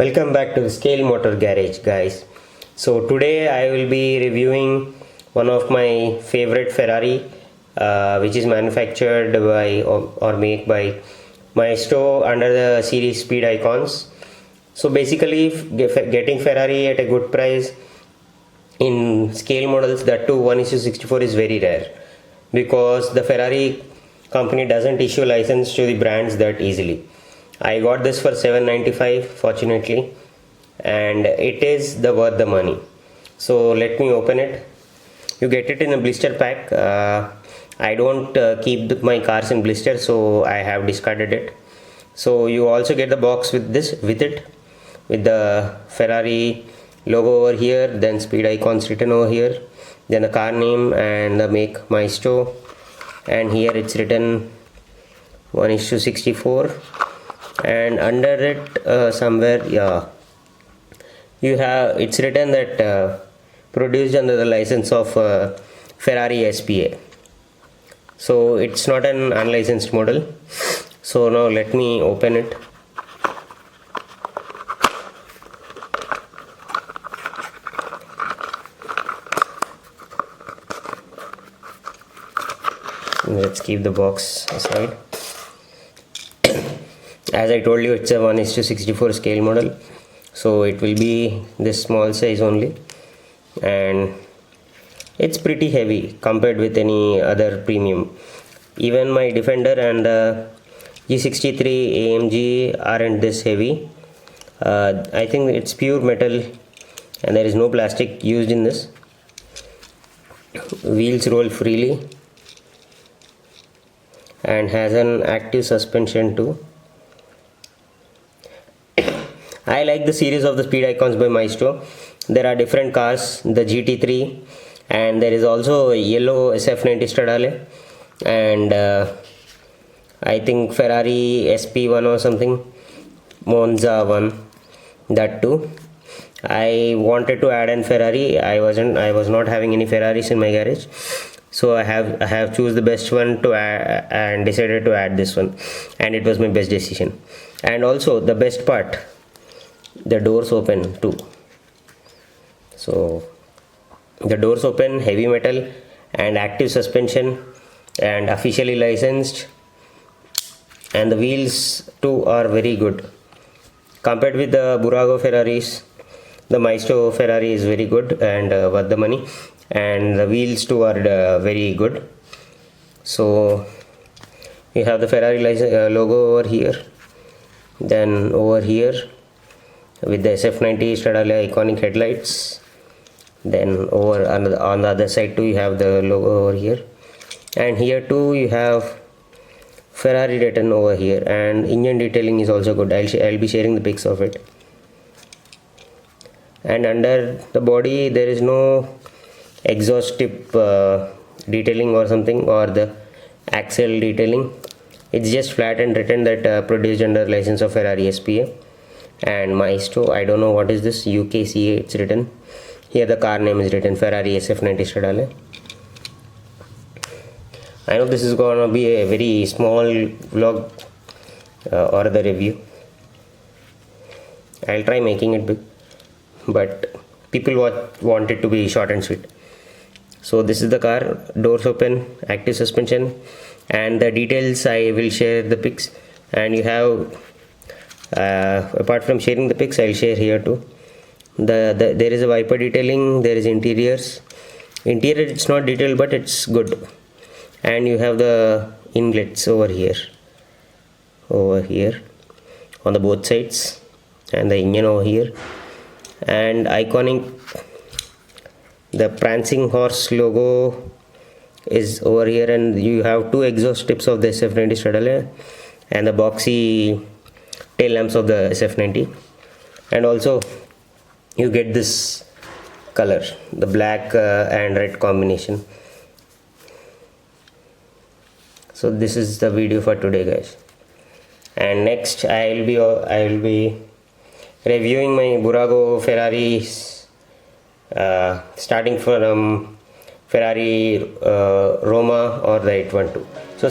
Welcome back to the Scale Motor Garage, guys. So today I will be reviewing one of my favorite Ferrari, which is manufactured by or made by Maisto under the series Speed Icons. So basically, getting Ferrari at a good price in scale models, that too 1:64, is very rare, because the Ferrari company doesn't issue license to the brands that easily. I got this for $7.95 fortunately, and it is worth the money. So let me open it. You get it in a blister pack. I don't keep my cars in blister, so I have discarded it. So you also get the box with the Ferrari logo over here, then speed icons written over here, then the car name and the make Maisto, and here it's written 1:64. And under it somewhere, it's written that produced under the license of Ferrari SPA. So it's not an unlicensed model. So now let me open it. Let's keep the box aside. As I told you, it's a 1:64 scale model, so it will be this small size only, and it's pretty heavy compared with any other premium. Even my Defender and G63 AMG aren't this heavy. I think it's pure metal and there is no plastic used in this. Wheels roll freely and has an active suspension too. I like the series of the speed icons by Maisto. There are different cars, the GT3, and there is also a yellow SF90 Stradale, and I think Ferrari SP1 or something, Monza 1, that too. I wanted to add an Ferrari. I was not having any Ferraris in my garage, so I have choose the best one to add and decided to add this one, and it was my best decision. And also the best part, the doors open too. So the doors open, heavy metal and active suspension, and officially licensed, and the wheels too are very good. Compared with the Burago Ferraris, the Maisto Ferrari is very good and worth the money, and the wheels too are very good. So we have the Ferrari logo over here, then over here with the SF90 Stradale iconic headlights, then over on the other side too you have the logo over here, and here too you have Ferrari written over here, and engine detailing is also good. I'll be sharing the pics of it. And under the body there is no exhaust tip detailing or something, or the axle detailing. It's just flat and written that produced under license of Ferrari SPA and Maisto. I don't know what is this, UKCA it's written here. The car name is written Ferrari SF90 Stradale. I know this is gonna be a very small vlog or the review. I'll try making it big, but people want it to be short and sweet. So this is the car, doors open, active suspension, and the details I will share the pics. And you have apart from sharing the pics, I'll share here too. There is a wiper detailing, there is interior it's not detailed but it's good, and you have the inlets over here on the both sides, and the engine over here, and iconic the prancing horse logo is over here, and you have two exhaust tips of the SF90 Stradale and the boxy tail lamps of the SF90, and also you get this color, the black and red combination. So this is the video for today, guys, and next I will be reviewing my Burago Ferraris, starting from Ferrari Roma or the 812. So